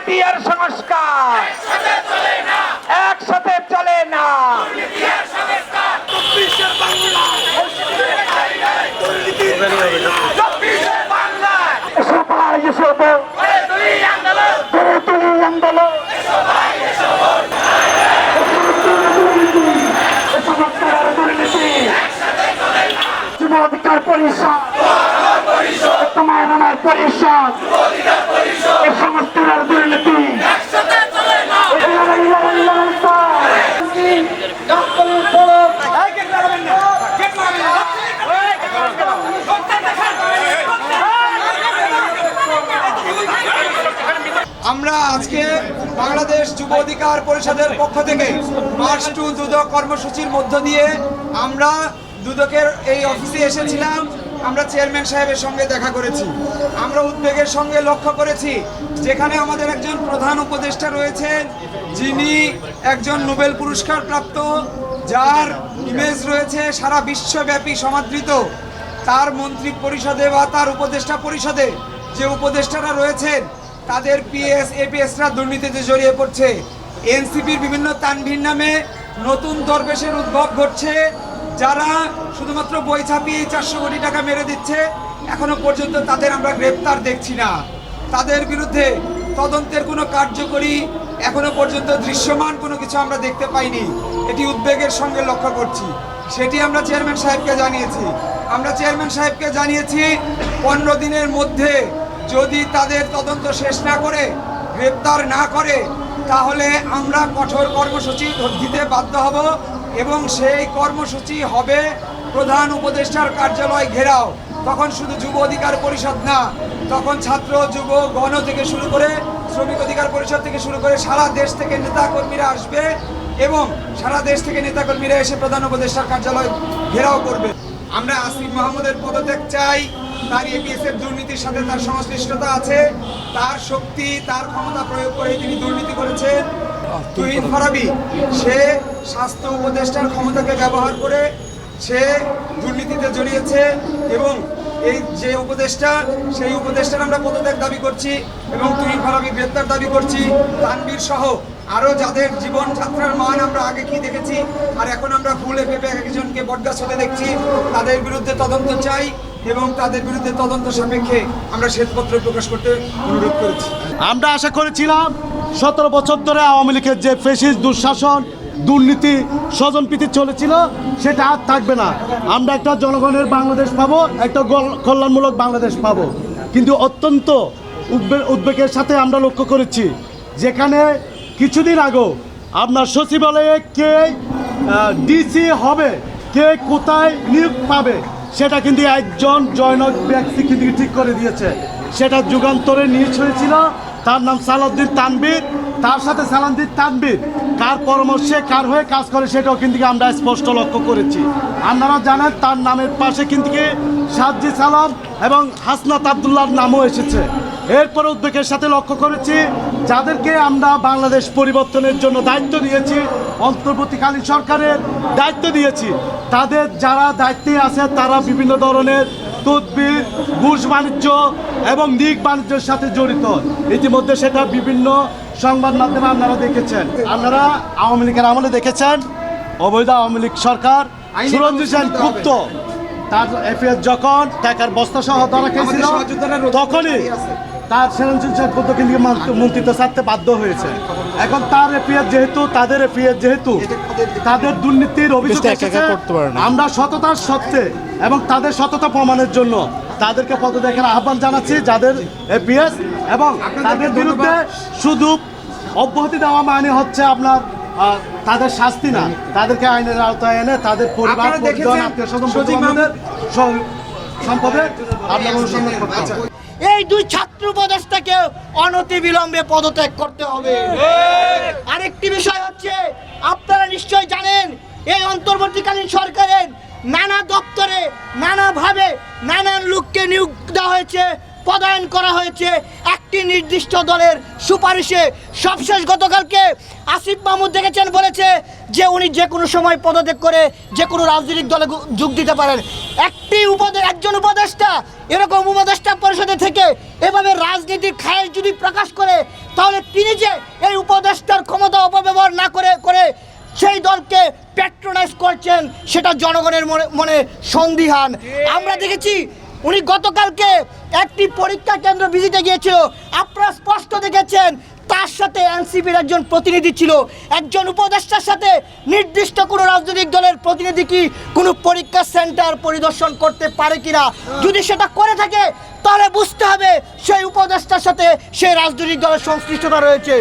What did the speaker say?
দুর্নীতি আর সংস্কার একসাথে চলে না। যুব অধিকার পরিষদ, মাননার পরিষদ, সংস্কার দুর্নীতি আমরা আজকে বাংলাদেশ যুব অধিকার পরিষদের পক্ষ থেকে মার্চ টু দুদক কর্মসূচির মধ্য দিয়ে আমরা দুদকের এই অফিসে এসেছিলাম। আমরা চেয়ারম্যান সাহেবের সঙ্গে দেখা করেছি। আমরা উদ্বেগের সঙ্গে লক্ষ্য করেছি যেখানে আমাদের একজন প্রধান উপদেষ্টা রয়েছেন, যিনি একজন নোবেল পুরস্কার প্রাপ্ত, যার ইমেজ রয়েছে সারা বিশ্বব্যাপী সমাদৃত, তার মন্ত্রী পরিষদে বা তার উপদেষ্টা পরিষদে যে উপদেষ্টারা রয়েছেন তাদের পিএস এপিএসরা দুর্নীতিতে জড়িয়ে পড়ছে। এনসিপির বিভিন্ন তানভীর নামে নতুন দরবেশের উদ্ভব ঘটছে, যারা শুধুমাত্র বই ছাপিয়ে 400 কোটি টাকা মেরে দিচ্ছে। এখনো পর্যন্ত তাদের আমরা গ্রেপ্তার দেখছি না। তাদের বিরুদ্ধে তদন্তের কোনো কার্যকরী এখনো পর্যন্ত দৃশ্যমান কোনো কিছু আমরা দেখতে পাইনি। এটি উদ্বেগের সঙ্গে লক্ষ্য করছি। সেটি আমরা চেয়ারম্যান সাহেবকে জানিয়েছি। আমরা চেয়ারম্যান সাহেবকে জানিয়েছি 15 দিনের মধ্যে যদি তাদের তদন্ত শেষ না করে, গ্রেপ্তার না করে, তাহলে আমরা কঠোর কর্মসূচি দিতে বাধ্য হব এবং সেই কর্মসূচি হবে প্রধান উপদেষ্টার কার্যালয় ঘেরাও। তখন শুধু যুব অধিকার পরিষদ না, তখন ছাত্র যুব গণ থেকে শুরু করে শ্রমিক অধিকার পরিষদ থেকে শুরু করে সারা দেশ থেকে নেতাকর্মীরা আসবে এবং সারা দেশ থেকে নেতাকর্মীরা এসে প্রধান উপদেষ্টার কার্যালয় ঘেরাও করবে। আমরা আসিফ মাহমুদের পদত্যাগ চাই। তার এপিএসের দুর্নীতির সাথে তার সংশ্লিষ্টতা আছে, তার শক্তি তার ক্ষমতা প্রয়োগ করে তিনি দুর্নীতি করেছেন। তুহিন ফারাবী সে স্বাস্থ্য উপদেষ্টার ক্ষমতাকে ব্যবহার করে সে দুর্নীতিতে জড়িয়েছে এবং এই যে উপদেষ্টা, সেই উপদেষ্টার আমরা পদত্যাগ দাবি করছি এবং তুহিন ফারাবী গ্রেপ্তার দাবি করছি। তানভীর সহ আরও যাদের জীবনযাত্রার মান আমরা আগে কি দেখেছি আর এখন আমরা ফুলে পেঁপে একজনকে বটগাছ হতে দেখছি, তাদের বিরুদ্ধে তদন্ত চাই এবং তাদের বিরুদ্ধে তদন্ত সাপেক্ষে আমরা শ্বেতপত্র প্রকাশ করতে অনুরোধ করেছি। আমরা আশা করেছিলাম 17 বছর ধরে আওয়ামী লীগের যে ফ্যাসিস্ট দুঃশাসন, দুর্নীতি, স্বজনপ্রীতি চলেছিল সেটা আর থাকবে না। আমরা একটা জনগণের বাংলাদেশ পাবো, একটা কল্যাণমূলক বাংলাদেশ পাবো। কিন্তু অত্যন্ত উদ্বেগের সাথে আমরা লক্ষ্য করেছি যেখানে কিছুদিন আগেও আপনার সচিবালয়ে কে ডিসি হবে, কে কোথায় নিয়োগ পাবে সেটা কিন্তু একজন জনক ব্যক্তি কিন্তু ঠিক করে দিয়েছে। সেটা যুগান্তরে নিয়োগ হয়েছিল, তার নাম সালাউদ্দিন তানভীর, তার সাথে সালাউদ্দিন তানভীর কার পরামর্শে কার হয়ে কাজ করে সেটাও কিন্তু আমরা স্পষ্ট লক্ষ্য করেছি। আপনারা জানেন তার নামের পাশে কিন্তু সাজ্জি সালাম এবং হাসনাত আবদুল্লাহর নামও এসেছে। এরপর উদ্বেগের সাথে লক্ষ্য করেছি যাদেরকে আমরা বাংলাদেশ পরিবর্তনের জন্য দায়িত্ব দিয়েছি, অন্তর্বর্তীকালীন সরকারের দায়িত্ব দিয়েছি, তাদের যারা দায়িত্বে আছে তারা বিভিন্ন ধরনের তদবির, ঘুষ বাণিজ্য এবং নিক বাণিজ্যের সাথে জড়িত। ইতিমধ্যে সেটা বিভিন্ন সংবাদ মাধ্যমে আপনারা দেখেছেন। আপনারা আওয়ামী লীগের আমলে দেখেছেন অবৈধ আওয়ামী লীগ সরকার সুরঞ্জিত সেন গুপ্ত তার এফআইআর যখন টাকার বস্তা সহ ধরা খেয়েছিল তখনই তার সুরঞ্জিত সেন গুপ্ত কিন্তু মন্ত্রিত্ব ছাড়তে বাধ্য হয়েছে। এখন তার এফআইআর যেহেতু তাদের দুর্নীতির অভিযোগ এসেছে, আমরা সততার সত্ত্বে এবং তাদের সততা প্রমাণের জন্য তাদেরকে পদত্যাগের আহ্বান জানাচ্ছি, যাদের এপিএস, এবং তাদের বিরুদ্ধে শুধু অব্যাহতি দেওয়া মানে হচ্ছে আপনার তাদের শাস্তি না, তাদেরকে আইনের আওতায় এনে তাদের পরিবার সম্পদে আপনার অনুসন্ধান করতে হবে। এই দুই ছাত্র উপদেষ্টাকে অনতিবিলম্বে পদত্যাগ করতে হবে। আরেকটি বিষয় হচ্ছে, আপনারা নিশ্চয় জানেন এই অন্তর্বর্তীকালীন সরকারের নানা দপ্তরে নানাভাবে নানান লোককে নিয়োগ দেওয়া হয়েছে, পদায়ন করা হয়েছে একটি নির্দিষ্ট দলের সুপারিশে। সবশেষ গতকালকে আসিফ মাহমুদ দেখেছেন বলেছে যে উনি যে কোনো সময় পদত্যাগ করে যে কোনো রাজনৈতিক দলে যোগ দিতে পারেন। একজন উপদেষ্টা এরকম উপদেষ্টা পরিষদে থেকে এভাবে রাজনীতির খায়েশ যদি প্রকাশ করে তাহলে তিনি সেটা জনগণের মনে সন্দিহান। আমরা দেখেছি উনি গতকালকে একটি পরীক্ষা কেন্দ্র ভিজিটে গিয়েছিল, আপনারা স্পষ্ট দেখেছেন তার সাথে এনসিপির একজন প্রতিনিধি ছিল। একজন উপদেষ্টার সাথে নির্দিষ্ট কোনো রাজনৈতিক দলের প্রতিনিধি কি কোনো পরীক্ষা সেন্টার পরিদর্শন করতে পারে কিনা? যদি সেটা করে থাকে তাহলে বুঝতে হবে সেই উপদেষ্টার সাথে সেই রাজনৈতিক দলের সংশ্লিষ্টতা রয়েছে।